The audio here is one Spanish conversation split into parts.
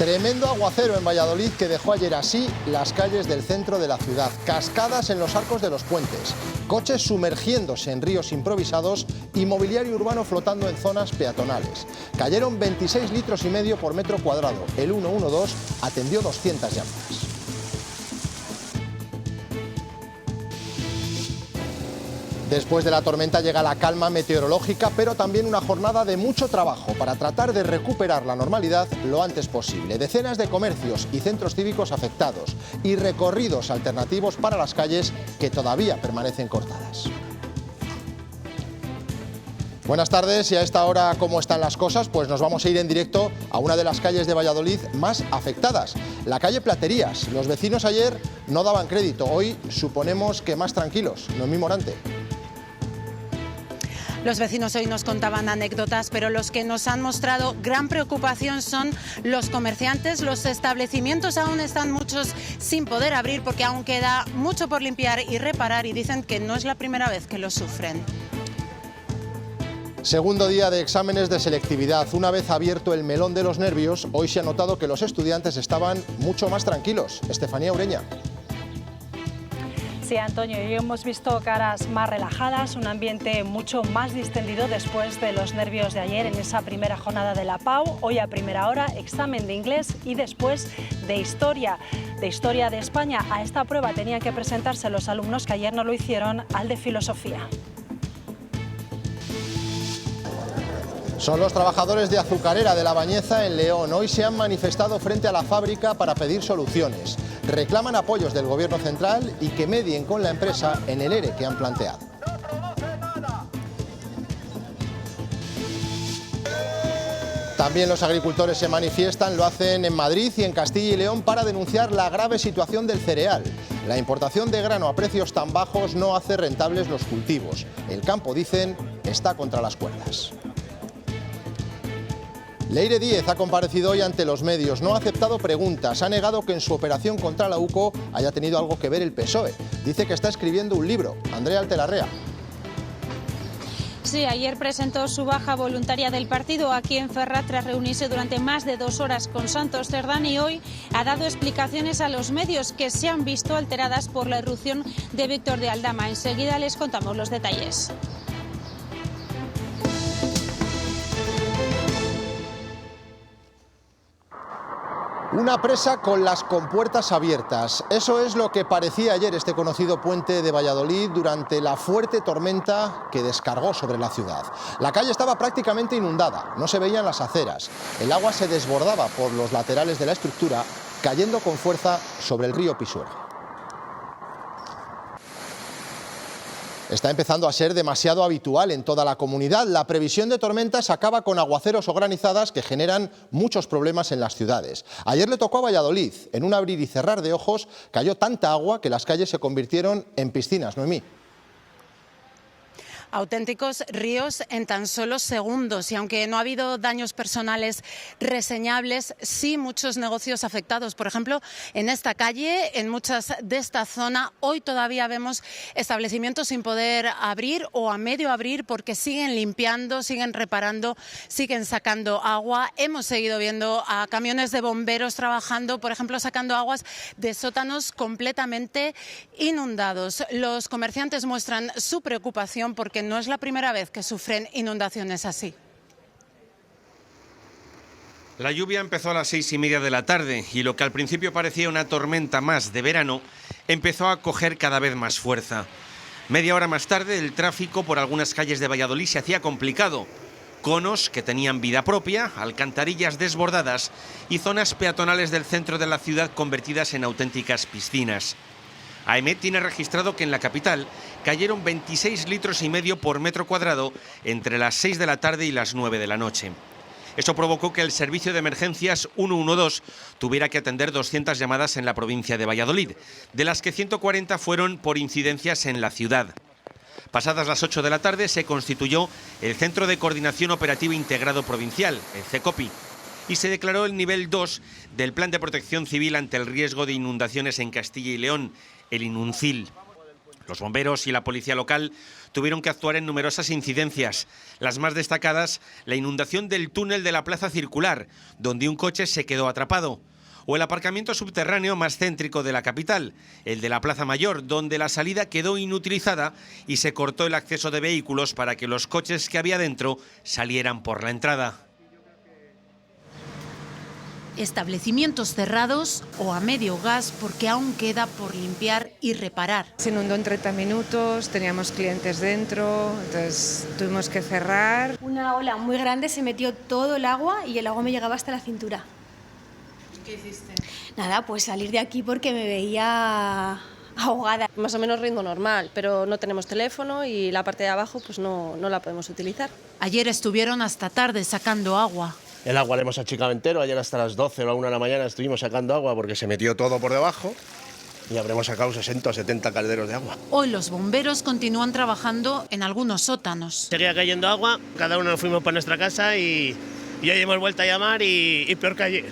Tremendo aguacero en Valladolid que dejó ayer así las calles del centro de la ciudad. Cascadas en los arcos de los puentes, coches sumergiéndose en ríos improvisados y mobiliario urbano flotando en zonas peatonales. Cayeron 26,5 litros por metro cuadrado. El 112 atendió 200 llamadas. Después de la tormenta llega la calma meteorológica, pero también una jornada de mucho trabajo para tratar de recuperar la normalidad lo antes posible. Decenas de comercios y centros cívicos afectados y recorridos alternativos para las calles que todavía permanecen cortadas. Buenas tardes, y a esta hora, ¿cómo están las cosas? Pues nos vamos a ir en directo a una de las calles de Valladolid más afectadas, la calle Platerías. Los vecinos ayer no daban crédito, hoy suponemos que más tranquilos. Noemí Morante. Los vecinos hoy nos contaban anécdotas, pero los que nos han mostrado gran preocupación son los comerciantes. Los establecimientos aún están muchos sin poder abrir porque aún queda mucho por limpiar y reparar, y dicen que no es la primera vez que lo sufren. Segundo día de exámenes de selectividad. Una vez abierto el melón de los nervios, hoy se ha notado que los estudiantes estaban mucho más tranquilos. Estefanía Ureña. Sí, Antonio, hoy hemos visto caras más relajadas, un ambiente mucho más distendido después de los nervios de ayer en esa primera jornada de la PAU. Hoy a primera hora, examen de inglés y después de historia de España. A esta prueba tenían que presentarse los alumnos que ayer no lo hicieron al de filosofía. Son los trabajadores de Azucarera de La Bañeza en León. Hoy se han manifestado frente a la fábrica para pedir soluciones. Reclaman apoyos del Gobierno central y que medien con la empresa en el ERE que han planteado. También los agricultores se manifiestan, lo hacen en Madrid y en Castilla y León para denunciar la grave situación del cereal. La importación de grano a precios tan bajos no hace rentables los cultivos. El campo, dicen, está contra las cuerdas. Leire Díez ha comparecido hoy ante los medios, no ha aceptado preguntas, ha negado que en su operación contra la UCO haya tenido algo que ver el PSOE. Dice que está escribiendo un libro. Andrea Altelarrea. Sí, ayer presentó su baja voluntaria del partido aquí en Ferraz tras reunirse durante más de 2 horas con Santos Cerdán, y hoy ha dado explicaciones a los medios que se han visto alteradas por la irrupción de Víctor de Aldama. Enseguida les contamos los detalles. Una presa con las compuertas abiertas. Eso es lo que parecía ayer este conocido puente de Valladolid durante la fuerte tormenta que descargó sobre la ciudad. La calle estaba prácticamente inundada, no se veían las aceras. El agua se desbordaba por los laterales de la estructura, cayendo con fuerza sobre el río Pisuerga. Está empezando a ser demasiado habitual en toda la comunidad. La previsión de tormentas acaba con aguaceros o granizadas que generan muchos problemas en las ciudades. Ayer le tocó a Valladolid. En un abrir y cerrar de ojos cayó tanta agua que las calles se convirtieron en piscinas. Noemí. Auténticos ríos en tan solo segundos, y aunque no ha habido daños personales reseñables, sí muchos negocios afectados. Por ejemplo, en esta calle, en muchas de esta zona, hoy todavía vemos establecimientos sin poder abrir o a medio abrir porque siguen limpiando, siguen reparando, siguen sacando agua. Hemos seguido viendo a camiones de bomberos trabajando, por ejemplo, sacando aguas de sótanos completamente inundados. Los comerciantes muestran su preocupación porque no es la primera vez que sufren inundaciones así. La lluvia empezó a las 6:30 de la tarde y lo que al principio parecía una tormenta más de verano empezó a coger cada vez más fuerza. Media hora más tarde, el tráfico por algunas calles de Valladolid se hacía complicado. Conos que tenían vida propia, alcantarillas desbordadas y zonas peatonales del centro de la ciudad convertidas en auténticas piscinas. AEMET tiene registrado que en la capital cayeron 26,5 litros por metro cuadrado entre las 6 de la tarde y las 9 de la noche. Esto provocó que el servicio de emergencias 112 tuviera que atender 200 llamadas en la provincia de Valladolid, de las que 140 fueron por incidencias en la ciudad. Pasadas las 8 de la tarde se constituyó el Centro de Coordinación Operativa Integrado Provincial, el CECOPI, y se declaró el nivel 2 del Plan de Protección Civil ante el riesgo de inundaciones en Castilla y León, el INUNCIL. Los bomberos y la policía local tuvieron que actuar en numerosas incidencias. Las más destacadas, la inundación del túnel de la Plaza Circular, donde un coche se quedó atrapado. O el aparcamiento subterráneo más céntrico de la capital, el de la Plaza Mayor, donde la salida quedó inutilizada y se cortó el acceso de vehículos para que los coches que había dentro salieran por la entrada. Establecimientos cerrados o a medio gas porque aún queda por limpiar y reparar. Se inundó en 30 minutos, teníamos clientes dentro, entonces tuvimos que cerrar. Una ola muy grande, se metió todo el agua y el agua me llegaba hasta la cintura. ¿Qué hiciste? Nada, pues salir de aquí porque me veía ahogada. Más o menos ritmo normal, pero no tenemos teléfono y la parte de abajo pues no la podemos utilizar. Ayer estuvieron hasta tarde sacando agua. El agua le hemos achicado entero, ayer hasta las 12 o la 1 de la mañana estuvimos sacando agua porque se metió todo por debajo y habremos sacado 60 o 70 calderos de agua. Hoy los bomberos continúan trabajando en algunos sótanos. Seguía cayendo agua, cada uno nos fuimos para nuestra casa y hoy hemos vuelto a llamar y peor que ayer.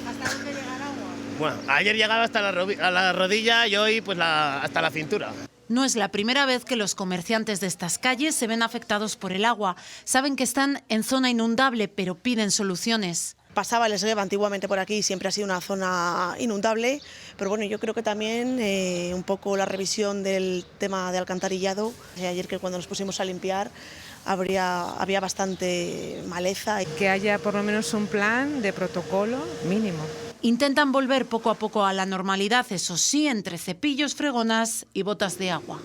¿Hasta dónde llega el agua? Bueno, ayer llegaba hasta la rodilla y hoy pues hasta la cintura. No es la primera vez que los comerciantes de estas calles se ven afectados por el agua. Saben que están en zona inundable, pero piden soluciones. Pasaba el Esgueva antiguamente por aquí, siempre ha sido una zona inundable, pero bueno, yo creo que también un poco la revisión del tema de alcantarillado. Ayer que cuando nos pusimos a limpiar había bastante maleza. Que haya por lo menos un plan de protocolo mínimo. Intentan volver poco a poco a la normalidad, eso sí, entre cepillos, fregonas y botas de agua.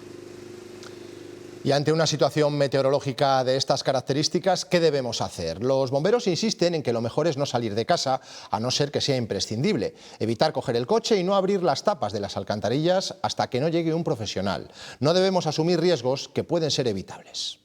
Y ante una situación meteorológica de estas características, ¿qué debemos hacer? Los bomberos insisten en que lo mejor es no salir de casa, a no ser que sea imprescindible. Evitar coger el coche y no abrir las tapas de las alcantarillas hasta que no llegue un profesional. No debemos asumir riesgos que pueden ser evitables.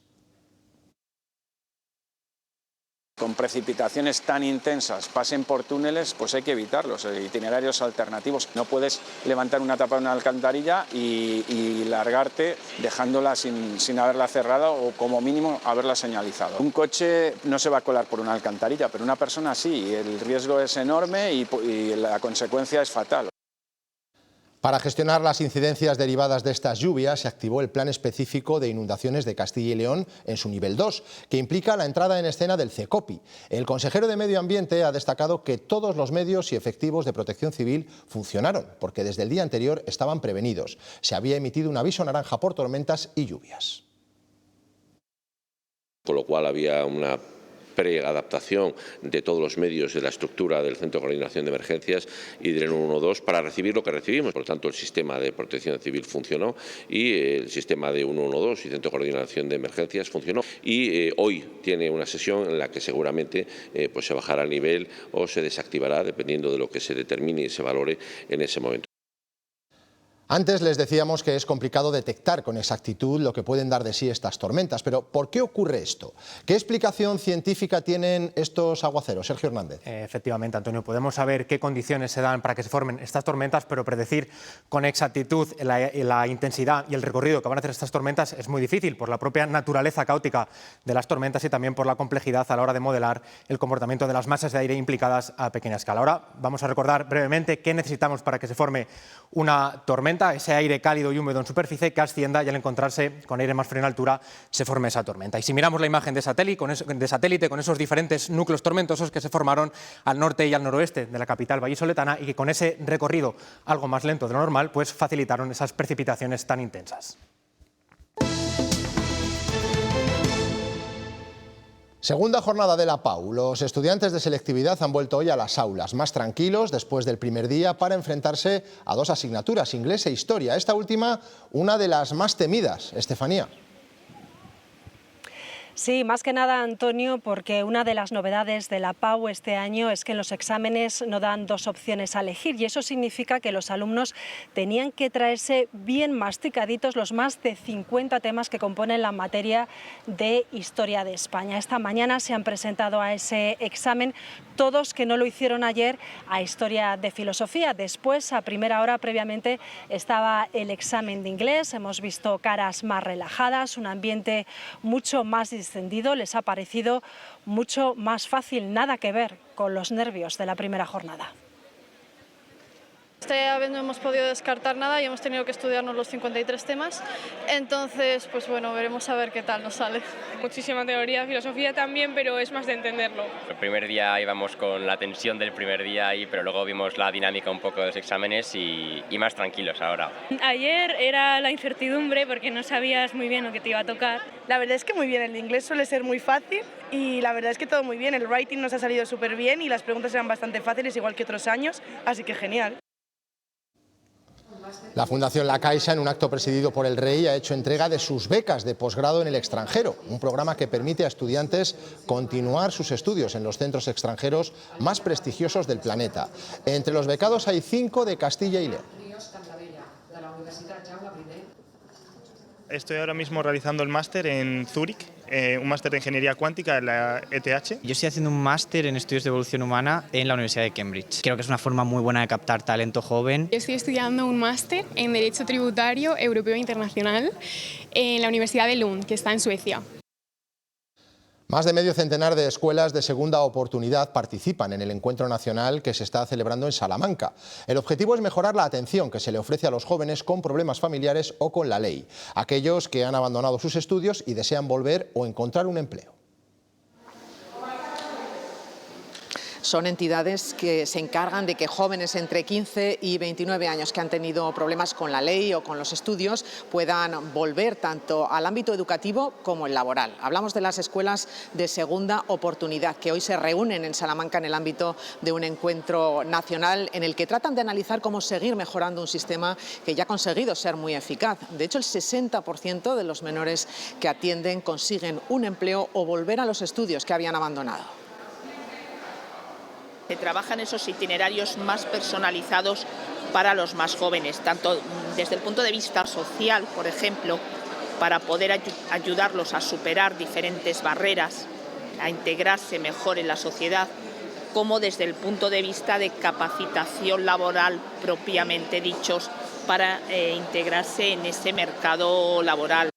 Con precipitaciones tan intensas pasen por túneles, pues hay que evitarlos, itinerarios alternativos. No puedes levantar una tapa de una alcantarilla y largarte dejándola sin haberla cerrado o como mínimo haberla señalizado. Un coche no se va a colar por una alcantarilla, pero una persona sí, el riesgo es enorme y la consecuencia es fatal. Para gestionar las incidencias derivadas de estas lluvias se activó el Plan Específico de Inundaciones de Castilla y León en su nivel 2, que implica la entrada en escena del CECOPI. El consejero de Medio Ambiente ha destacado que todos los medios y efectivos de protección civil funcionaron, porque desde el día anterior estaban prevenidos. Se había emitido un aviso naranja por tormentas y lluvias. Con lo cual había una preadaptación de todos los medios de la estructura del Centro de Coordinación de Emergencias y del 112 para recibir lo que recibimos. Por lo tanto, el sistema de protección civil funcionó y el sistema de 112 y Centro de Coordinación de Emergencias funcionó. Y hoy tiene una sesión en la que seguramente pues se bajará el nivel o se desactivará dependiendo de lo que se determine y se valore en ese momento. Antes les decíamos que es complicado detectar con exactitud lo que pueden dar de sí estas tormentas, pero ¿por qué ocurre esto? ¿Qué explicación científica tienen estos aguaceros? Sergio Hernández. Efectivamente, Antonio, podemos saber qué condiciones se dan para que se formen estas tormentas, pero predecir con exactitud la intensidad y el recorrido que van a hacer estas tormentas es muy difícil por la propia naturaleza caótica de las tormentas y también por la complejidad a la hora de modelar el comportamiento de las masas de aire implicadas a pequeña escala. Ahora vamos a recordar brevemente qué necesitamos para que se forme una tormenta, ese aire cálido y húmedo en superficie que ascienda y al encontrarse con aire más frío en altura se forme esa tormenta. Y si miramos la imagen de satélite con esos diferentes núcleos tormentosos que se formaron al norte y al noroeste de la capital vallisoletana y que con ese recorrido algo más lento de lo normal, pues facilitaron esas precipitaciones tan intensas. Segunda jornada de la PAU. Los estudiantes de selectividad han vuelto hoy a las aulas, más tranquilos después del primer día para enfrentarse a dos asignaturas, inglés e historia. Esta última, una de las más temidas, Estefanía. Sí, más que nada, Antonio, porque una de las novedades de la PAU este año es que en los exámenes no dan dos opciones a elegir y eso significa que los alumnos tenían que traerse bien masticaditos los más de 50 temas que componen la materia de Historia de España. Esta mañana se han presentado a ese examen todos que no lo hicieron ayer a Historia de Filosofía. Después, a primera hora, previamente, estaba el examen de inglés. Hemos visto caras más relajadas, un ambiente mucho más distendido. Les ha parecido mucho más fácil, nada que ver con los nervios de la primera jornada. Esta vez no hemos podido descartar nada y hemos tenido que estudiarnos los 53 temas, entonces pues bueno, veremos a ver qué tal nos sale. Muchísima teoría, filosofía también, pero es más de entenderlo. El primer día íbamos con la tensión del primer día, pero luego vimos la dinámica un poco de los exámenes y más tranquilos ahora. Ayer era la incertidumbre porque no sabías muy bien lo que te iba a tocar. La verdad es que muy bien, el inglés suele ser muy fácil y la verdad es que todo muy bien, el writing nos ha salido súper bien y las preguntas eran bastante fáciles igual que otros años, así que genial. La Fundación La Caixa, en un acto presidido por el Rey, ha hecho entrega de sus becas de posgrado en el extranjero, un programa que permite a estudiantes continuar sus estudios en los centros extranjeros más prestigiosos del planeta. Entre los becados hay 5 de Castilla y León. Estoy ahora mismo realizando el máster en Zúrich, un máster de Ingeniería Cuántica en la ETH. Yo estoy haciendo un máster en Estudios de Evolución Humana en la Universidad de Cambridge. Creo que es una forma muy buena de captar talento joven. Yo estoy estudiando un máster en Derecho Tributario Europeo Internacional en la Universidad de Lund, que está en Suecia. Más de medio centenar de escuelas de segunda oportunidad participan en el encuentro nacional que se está celebrando en Salamanca. El objetivo es mejorar la atención que se le ofrece a los jóvenes con problemas familiares o con la ley, aquellos que han abandonado sus estudios y desean volver o encontrar un empleo. Son entidades que se encargan de que jóvenes entre 15 y 29 años que han tenido problemas con la ley o con los estudios puedan volver tanto al ámbito educativo como el laboral. Hablamos de las escuelas de segunda oportunidad que hoy se reúnen en Salamanca en el ámbito de un encuentro nacional en el que tratan de analizar cómo seguir mejorando un sistema que ya ha conseguido ser muy eficaz. De hecho, el 60% de los menores que atienden consiguen un empleo o volver a los estudios que habían abandonado. Se trabajan esos itinerarios más personalizados para los más jóvenes, tanto desde el punto de vista social, por ejemplo, para poder ayudarlos a superar diferentes barreras, a integrarse mejor en la sociedad, como desde el punto de vista de capacitación laboral propiamente dichos para integrarse en ese mercado laboral.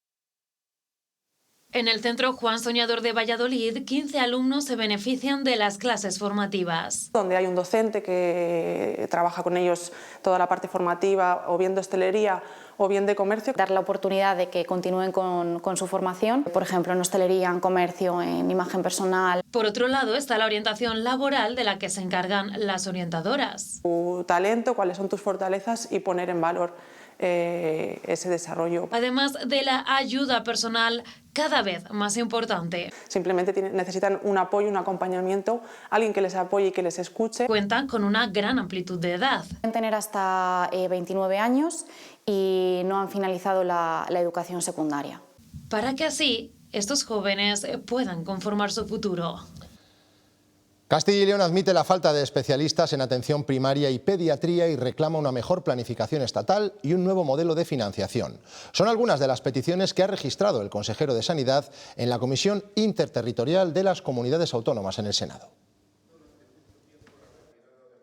En el Centro Juan Soñador de Valladolid, 15 alumnos se benefician de las clases formativas. Donde hay un docente que trabaja con ellos toda la parte formativa, o bien de hostelería o bien de comercio. Dar la oportunidad de que continúen con su formación, por ejemplo, en hostelería, en comercio, en imagen personal. Por otro lado está la orientación laboral de la que se encargan las orientadoras. Tu talento, cuáles son tus fortalezas y poner en valor ese desarrollo. Además de la ayuda personal cada vez más importante. Simplemente necesitan un apoyo, un acompañamiento, alguien que les apoye y que les escuche. Cuentan con una gran amplitud de edad. Pueden tener hasta 29 años y no han finalizado la educación secundaria. Para que así estos jóvenes puedan conformar su futuro. Castilla y León admite la falta de especialistas en atención primaria y pediatría y reclama una mejor planificación estatal y un nuevo modelo de financiación. Son algunas de las peticiones que ha registrado el consejero de Sanidad en la Comisión Interterritorial de las Comunidades Autónomas en el Senado.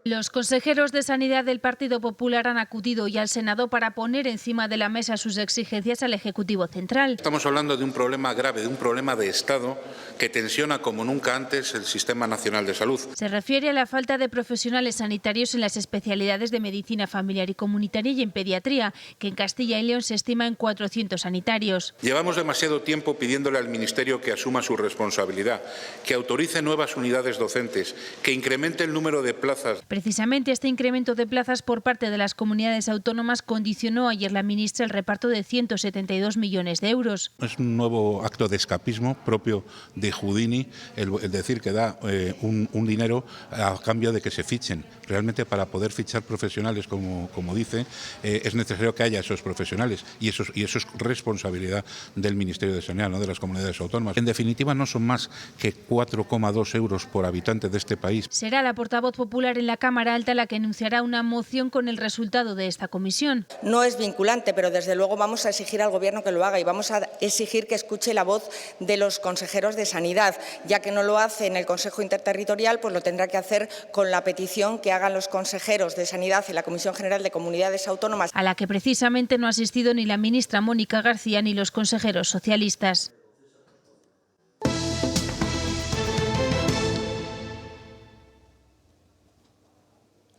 Los consejeros de Sanidad del Partido Popular han acudido hoy al Senado para poner encima de la mesa sus exigencias al Ejecutivo Central. Estamos hablando de un problema grave, de un problema de Estado que tensiona como nunca antes el Sistema Nacional de Salud. Se refiere a la falta de profesionales sanitarios en las especialidades de medicina familiar y comunitaria y en pediatría, que en Castilla y León se estima en 400 sanitarios. Llevamos demasiado tiempo pidiéndole al Ministerio que asuma su responsabilidad, que autorice nuevas unidades docentes, que incremente el número de plazas. Precisamente este incremento de plazas por parte de las comunidades autónomas condicionó ayer la ministra el reparto de 172 millones de euros. Es un nuevo acto de escapismo propio de Houdini, el decir que da un dinero a cambio de que se fichen. Realmente para poder fichar profesionales, como dice, es necesario que haya esos profesionales y eso es responsabilidad del Ministerio de Sanidad, ¿no?, de las comunidades autónomas. En definitiva, no son más que 4,2 euros por habitante de este país. Será la portavoz popular en la Cámara Alta la que anunciará una moción con el resultado de esta comisión. No es vinculante, pero desde luego vamos a exigir al Gobierno que lo haga y vamos a exigir que escuche la voz de los consejeros de Sanidad. Ya que no lo hace en el Consejo Interterritorial, pues lo tendrá que hacer con la petición que hagan los consejeros de Sanidad en la Comisión General de Comunidades Autónomas. A la que precisamente no ha asistido ni la ministra Mónica García ni los consejeros socialistas.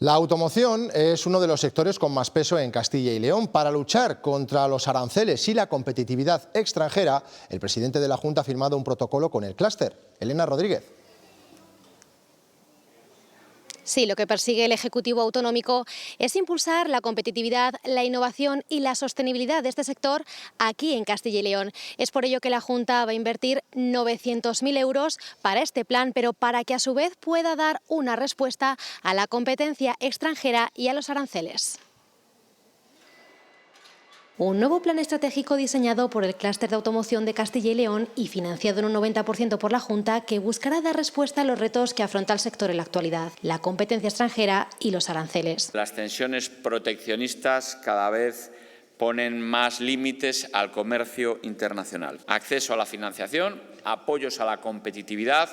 La automoción es uno de los sectores con más peso en Castilla y León. Para luchar contra los aranceles y la competitividad extranjera, el presidente de la Junta ha firmado un protocolo con el clúster. Elena Rodríguez. Sí, lo que persigue el Ejecutivo Autonómico es impulsar la competitividad, la innovación y la sostenibilidad de este sector aquí en Castilla y León. Es por ello que la Junta va a invertir 900.000 euros para este plan, pero para que a su vez pueda dar una respuesta a la competencia extranjera y a los aranceles. Un nuevo plan estratégico diseñado por el Clúster de Automoción de Castilla y León y financiado en un 90% por la Junta, que buscará dar respuesta a los retos que afronta el sector en la actualidad, la competencia extranjera y los aranceles. Las tensiones proteccionistas cada vez ponen más límites al comercio internacional. Acceso a la financiación, apoyos a la competitividad,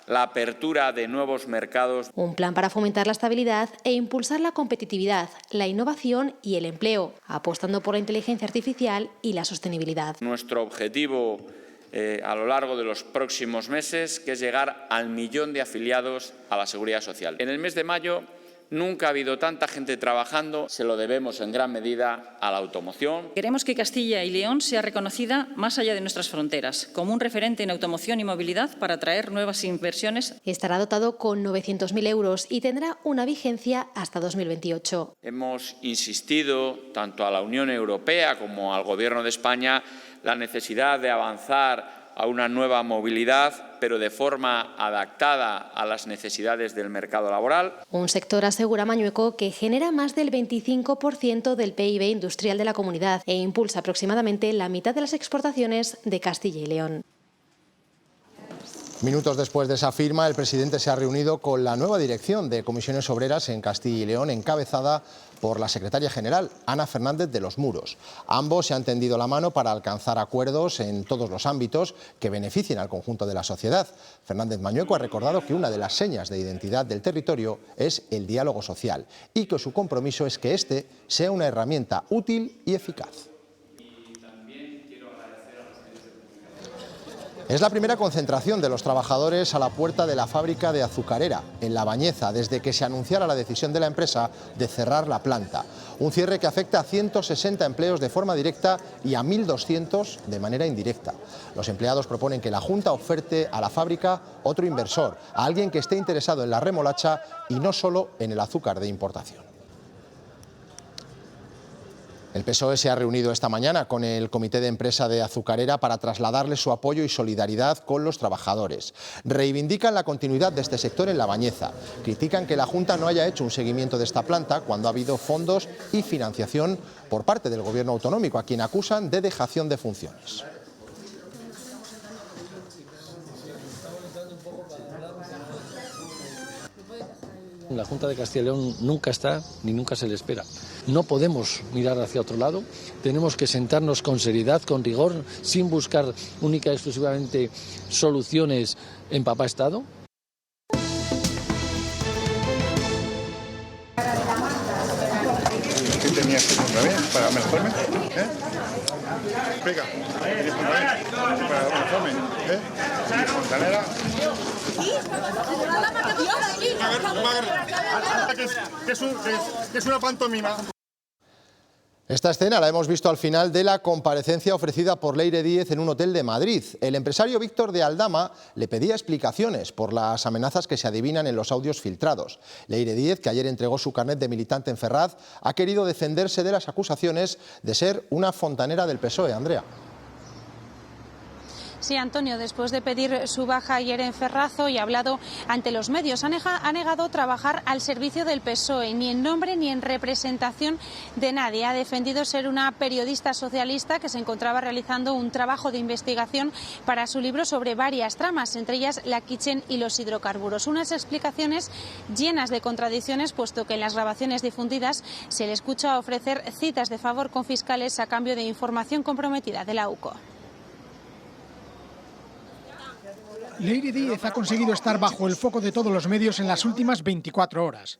la apertura de nuevos mercados. Un plan para fomentar la estabilidad e impulsar la competitividad, la innovación y el empleo, apostando por la inteligencia artificial y la sostenibilidad. Nuestro objetivo a lo largo de los próximos meses, que es llegar al 1 millón de afiliados a la Seguridad Social. En el mes de mayo nunca ha habido tanta gente trabajando, se lo debemos en gran medida a la automoción. Queremos que Castilla y León sea reconocida más allá de nuestras fronteras, como un referente en automoción y movilidad para atraer nuevas inversiones. Estará dotado con 900.000 euros y tendrá una vigencia hasta 2028. Hemos insistido tanto a la Unión Europea como al Gobierno de España la necesidad de avanzar a una nueva movilidad, pero de forma adaptada a las necesidades del mercado laboral. Un sector, asegura Mañueco, que genera más del 25% del PIB industrial de la comunidad e impulsa aproximadamente la mitad de las exportaciones de Castilla y León. Minutos después de esa firma, el presidente se ha reunido con la nueva dirección de Comisiones Obreras en Castilla y León, encabezada por la secretaria general, Ana Fernández de los Muros. Ambos se han tendido la mano para alcanzar acuerdos en todos los ámbitos que beneficien al conjunto de la sociedad. Fernández Mañueco ha recordado que una de las señas de identidad del territorio es el diálogo social y que su compromiso es que este sea una herramienta útil y eficaz. Es la primera concentración de los trabajadores a la puerta de la fábrica de Azucarera, en La Bañeza, desde que se anunciara la decisión de la empresa de cerrar la planta. Un cierre que afecta a 160 empleos de forma directa y a 1.200 de manera indirecta. Los empleados proponen que la Junta oferte a la fábrica otro inversor, a alguien que esté interesado en la remolacha y no solo en el azúcar de importación. El PSOE se ha reunido esta mañana con el Comité de Empresa de Azucarera para trasladarle su apoyo y solidaridad con los trabajadores. Reivindican la continuidad de este sector en La Bañeza. Critican que la Junta no haya hecho un seguimiento de esta planta cuando ha habido fondos y financiación por parte del Gobierno autonómico, a quien acusan de dejación de funciones. La Junta de Castilla y León nunca está ni nunca se le espera. No podemos mirar hacia otro lado, tenemos que sentarnos con seriedad, con rigor, sin buscar única y exclusivamente soluciones en papá Estado. ¿Qué tenías que comprar para mejorarme? Explica. Para mejorarme. Fontanera. Que es una pantomima. Esta escena la hemos visto al final de la comparecencia ofrecida por Leire Díez en un hotel de Madrid. El empresario Víctor de Aldama le pedía explicaciones por las amenazas que se adivinan en los audios filtrados. Leire Díez, que ayer entregó su carnet de militante en Ferraz, ha querido defenderse de las acusaciones de ser una fontanera del PSOE. Andrea. Sí, Antonio, después de pedir su baja ayer en Ferrazo y hablado ante los medios, ha negado trabajar al servicio del PSOE, ni en nombre ni en representación de nadie. Ha defendido ser una periodista socialista que se encontraba realizando un trabajo de investigación para su libro sobre varias tramas, entre ellas la Kitchen y los hidrocarburos. Unas explicaciones llenas de contradicciones, puesto que en las grabaciones difundidas se le escucha ofrecer citas de favor con fiscales a cambio de información comprometida de la UCO. Leire Díez ha conseguido estar bajo el foco de todos los medios en las últimas 24 horas.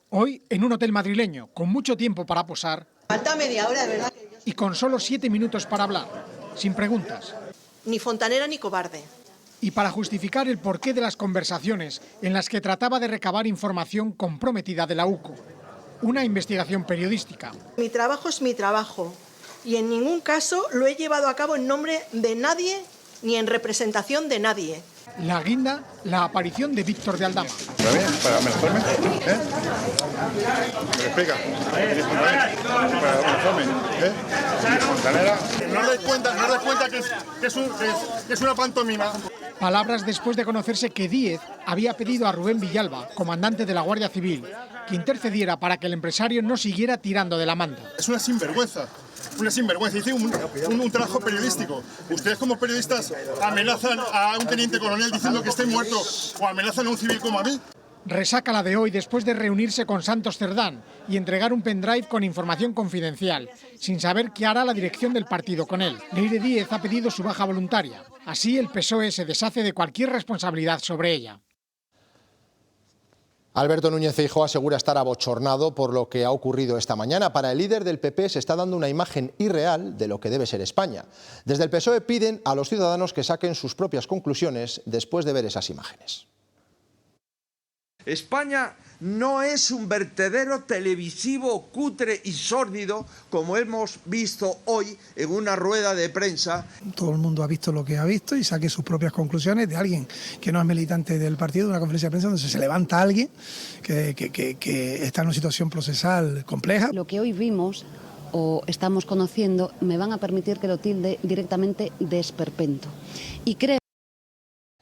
Hoy, en un hotel madrileño, con mucho tiempo para posar. Falta media hora, de verdad. Y con solo 7 minutos para hablar, sin preguntas. Ni fontanera ni cobarde. y para justificar el porqué de las conversaciones en las que trataba de recabar información comprometida de la UCO. Una investigación periodística. Mi trabajo es mi trabajo y en ningún caso lo he llevado a cabo en nombre de nadie ni en representación de nadie. La guinda, la aparición de Víctor de Aldama. ¿Está bien? ¿Para amenazarme? ¿Me explica? ¿Para amenazarme? Fontanera. ¿No os dais cuenta que es una pantomima? Palabras después de conocerse que Díez había pedido a Rubén Villalba, comandante de la Guardia Civil, que intercediera para que el empresario no siguiera tirando de la manta. Es una sinvergüenza. Una sinvergüenza. Hice un trabajo periodístico. Ustedes como periodistas amenazan a un teniente coronel diciendo que esté muerto o amenazan a un civil como a mí. Resaca la de hoy después de reunirse con Santos Cerdán y entregar un pendrive con información confidencial, sin saber qué hará la dirección del partido con él. Leire Díez ha pedido su baja voluntaria. Así el PSOE se deshace de cualquier responsabilidad sobre ella. Alberto Núñez Feijóo asegura estar abochornado por lo que ha ocurrido esta mañana. Para el líder del PP se está dando una imagen irreal de lo que debe ser España. Desde el PSOE piden a los ciudadanos que saquen sus propias conclusiones después de ver esas imágenes. España no es un vertedero televisivo cutre y sórdido como hemos visto hoy en una rueda de prensa. Todo el mundo ha visto lo que ha visto y saque sus propias conclusiones de alguien que no es militante del partido, de una conferencia de prensa donde se levanta alguien que está en una situación procesal compleja. Lo que hoy vimos o estamos conociendo me van a permitir que lo tilde directamente de esperpento. Y creo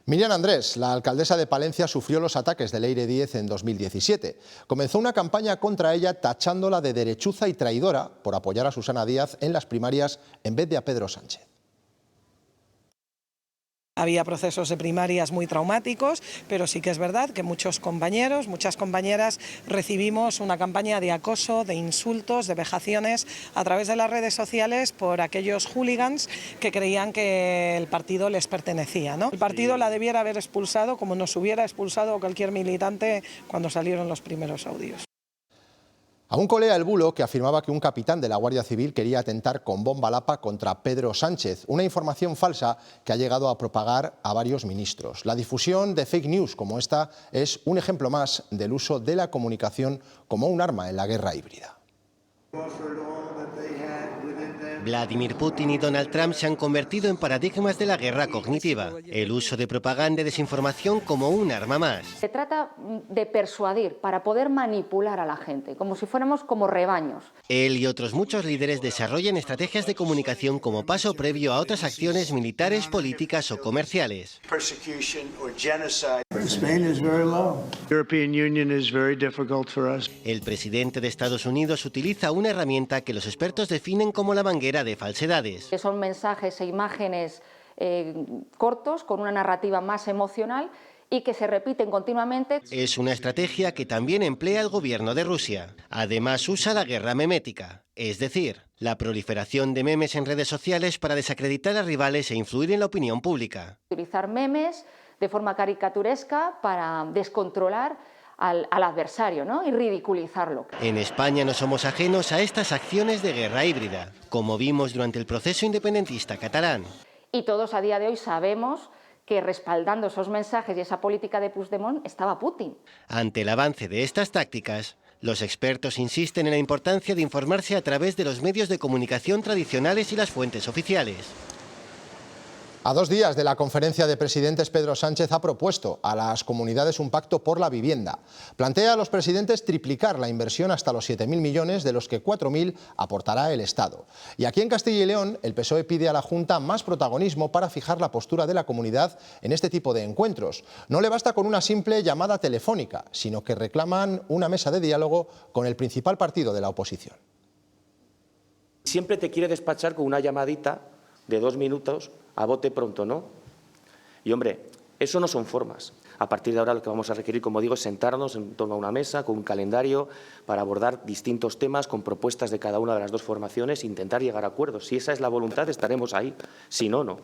Miriam Andrés, la alcaldesa de Palencia, sufrió los ataques de Leire Díez en 2017. Comenzó una campaña contra ella tachándola de derechuza y traidora por apoyar a Susana Díaz en las primarias en vez de a Pedro Sánchez. Había procesos de primarias muy traumáticos, pero sí que es verdad que muchos compañeros, muchas compañeras recibimos una campaña de acoso, de insultos, de vejaciones a través de las redes sociales por aquellos hooligans que creían que el partido les pertenecía, ¿no? El partido la debiera haber expulsado como nos hubiera expulsado cualquier militante cuando salieron los primeros audios. Aún colea el bulo que afirmaba que un capitán de la Guardia Civil quería atentar con bomba lapa contra Pedro Sánchez, una información falsa que ha llegado a propagar a varios ministros. La difusión de fake news como esta es un ejemplo más del uso de la comunicación como un arma en la guerra híbrida. Vladimir Putin y Donald Trump se han convertido en paradigmas de la guerra cognitiva, el uso de propaganda y desinformación como un arma más. Se trata de persuadir para poder manipular a la gente, como si fuéramos como rebaños. Él y otros muchos líderes desarrollan estrategias de comunicación como paso previo a otras acciones militares, políticas o comerciales. El presidente de Estados Unidos utiliza una herramienta que los expertos definen como la manguera de falsedades. Que son mensajes e imágenes cortos con una narrativa más emocional y que se repiten continuamente. Es una estrategia que también emplea el gobierno de Rusia. Además usa la guerra memética, es decir, la proliferación de memes en redes sociales para desacreditar a rivales e influir en la opinión pública. Utilizar memes de forma caricaturesca para descontrolar al adversario, ¿no? Y ridiculizarlo. En España no somos ajenos a estas acciones de guerra híbrida, como vimos durante el proceso independentista catalán. Y todos a día de hoy sabemos que respaldando esos mensajes y esa política de Puigdemont estaba Putin. Ante el avance de estas tácticas, los expertos insisten en la importancia de informarse a través de los medios de comunicación tradicionales y las fuentes oficiales. A 2 días de la conferencia de presidentes, Pedro Sánchez ha propuesto a las comunidades un pacto por la vivienda. Plantea a los presidentes triplicar la inversión hasta los 7.000 millones, de los que 4.000 aportará el Estado. Y aquí en Castilla y León, el PSOE pide a la Junta más protagonismo para fijar la postura de la comunidad en este tipo de encuentros. No le basta con una simple llamada telefónica, sino que reclaman una mesa de diálogo con el principal partido de la oposición. Siempre te quiere despachar con una llamadita de 2 minutos a bote pronto, ¿no? Y hombre, eso no son formas. A partir de ahora lo que vamos a requerir, como digo, es sentarnos en torno a una mesa con un calendario para abordar distintos temas con propuestas de cada una de las dos formaciones e intentar llegar a acuerdos. Si esa es la voluntad, estaremos ahí. Si no, no.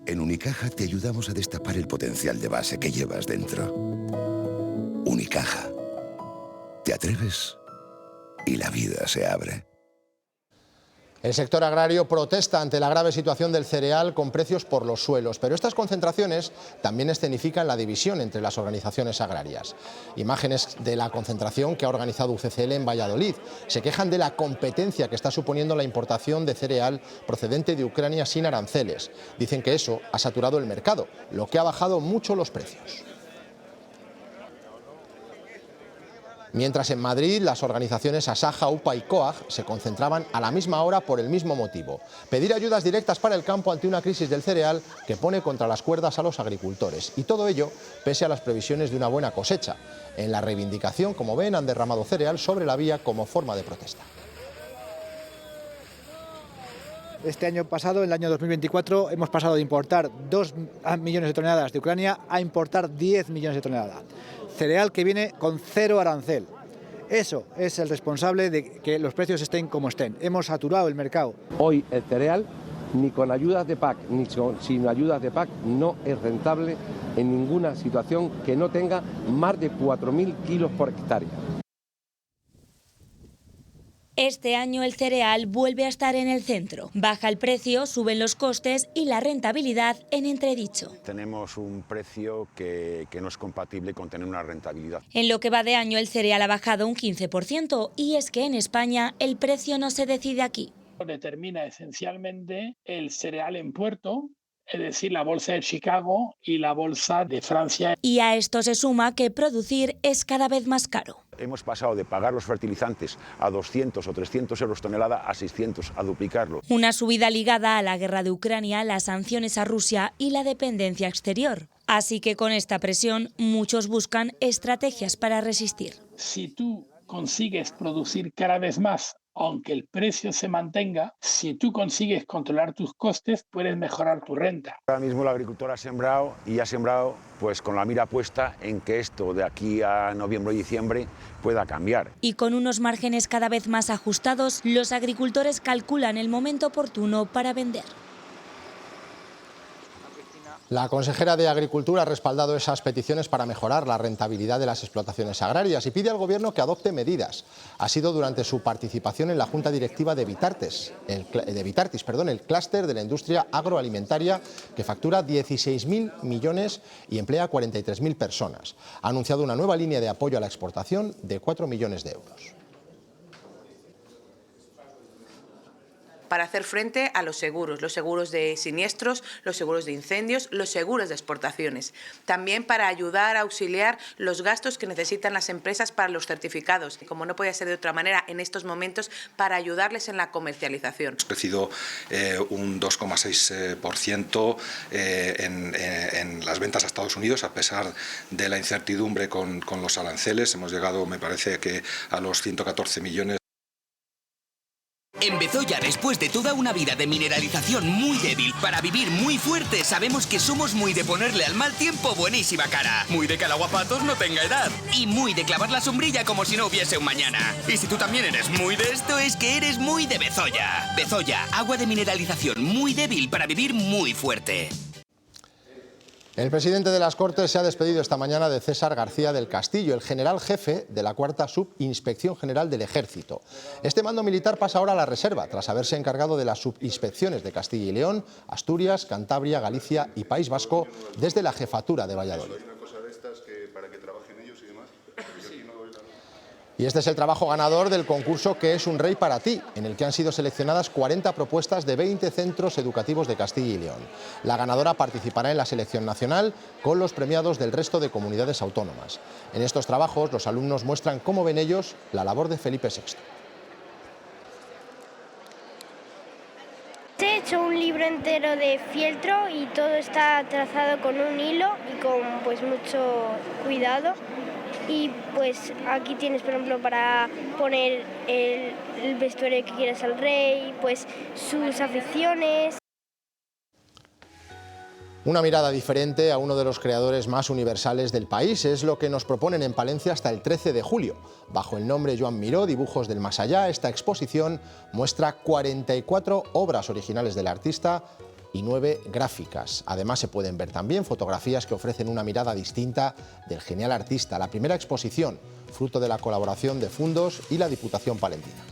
En Unicaja te ayudamos a destapar el potencial de base que llevas dentro. Unicaja. Te atreves y la vida se abre. El sector agrario protesta ante la grave situación del cereal con precios por los suelos, pero estas concentraciones también escenifican la división entre las organizaciones agrarias. Imágenes de la concentración que ha organizado UCCL en Valladolid. Se quejan de la competencia que está suponiendo la importación de cereal procedente de Ucrania sin aranceles. Dicen que eso ha saturado el mercado, lo que ha bajado mucho los precios. Mientras en Madrid las organizaciones Asaja, UPA y COAG se concentraban a la misma hora por el mismo motivo: pedir ayudas directas para el campo ante una crisis del cereal que pone contra las cuerdas a los agricultores. Y todo ello pese a las previsiones de una buena cosecha. En la reivindicación, como ven, han derramado cereal sobre la vía como forma de protesta. Este año pasado, el año 2024, hemos pasado de importar 2 millones de toneladas de Ucrania a importar 10 millones de toneladas. Cereal que viene con 0 arancel. Eso es el responsable de que los precios estén como estén. Hemos saturado el mercado. Hoy el cereal, ni con ayudas de PAC, ni sin ayudas de PAC, no es rentable en ninguna situación que no tenga más de 4.000 kilos por hectárea. Este año el cereal vuelve a estar en el centro. Baja el precio, suben los costes y la rentabilidad en entredicho. Tenemos un precio que no es compatible con tener una rentabilidad. En lo que va de año el cereal ha bajado un 15% y es que en España el precio no se decide aquí. Determina esencialmente el cereal en puerto, es decir, la bolsa de Chicago y la bolsa de Francia. Y a esto se suma que producir es cada vez más caro. Hemos pasado de pagar los fertilizantes a 200 o 300 euros tonelada a 600, a duplicarlo. Una subida ligada a la guerra de Ucrania, las sanciones a Rusia y la dependencia exterior. Así que con esta presión muchos buscan estrategias para resistir. Si tú consigues producir cada vez más, aunque el precio se mantenga, si tú consigues controlar tus costes, puedes mejorar tu renta. Ahora mismo el agricultor ha sembrado y ha sembrado pues con la mira puesta en que esto de aquí a noviembre y diciembre pueda cambiar. Y con unos márgenes cada vez más ajustados, los agricultores calculan el momento oportuno para vender. La consejera de Agricultura ha respaldado esas peticiones para mejorar la rentabilidad de las explotaciones agrarias y pide al Gobierno que adopte medidas. Ha sido durante su participación en la Junta Directiva de Vitartis, el clúster de la industria agroalimentaria que factura 16.000 millones y emplea a 43.000 personas. Ha anunciado una nueva línea de apoyo a la exportación de 4 millones de euros. Para hacer frente a los seguros de siniestros, los seguros de incendios, los seguros de exportaciones. También para ayudar a auxiliar los gastos que necesitan las empresas para los certificados, y como no podía ser de otra manera en estos momentos, para ayudarles en la comercialización. Hemos crecido un 2,6% en las ventas a Estados Unidos, a pesar de la incertidumbre con los aranceles. Hemos llegado, me parece, que a los 114 millones. En Bezoya, después de toda una vida de mineralización muy débil para vivir muy fuerte, sabemos que somos muy de ponerle al mal tiempo buenísima cara, muy de que el aguapatos no tenga edad y muy de clavar la sombrilla como si no hubiese un mañana. Y si tú también eres muy de esto, es que eres muy de Bezoya. Bezoya, agua de mineralización muy débil para vivir muy fuerte. El presidente de las Cortes se ha despedido esta mañana de César García del Castillo, el general jefe de la 4ª Subinspección General del Ejército. Este mando militar pasa ahora a la reserva, tras haberse encargado de las subinspecciones de Castilla y León, Asturias, Cantabria, Galicia y País Vasco desde la jefatura de Valladolid. Y este es el trabajo ganador del concurso ¿Qué es un rey para ti?, en el que han sido seleccionadas 40 propuestas de 20 centros educativos de Castilla y León. La ganadora participará en la selección nacional con los premiados del resto de comunidades autónomas. En estos trabajos los alumnos muestran cómo ven ellos la labor de Felipe VI. He hecho un libro entero de fieltro y todo está trazado con un hilo y con mucho cuidado. Y pues aquí tienes, por ejemplo, para poner el vestuario que quieras al rey, pues sus aficiones. Una mirada diferente a uno de los creadores más universales del país es lo que nos proponen en Palencia hasta el 13 de julio. Bajo el nombre Joan Miró, Dibujos del Más Allá, esta exposición muestra 44 obras originales del artista y 9 gráficas. Además se pueden ver también fotografías que ofrecen una mirada distinta del genial artista. La primera exposición, fruto de la colaboración de Fundos y la Diputación Palentina.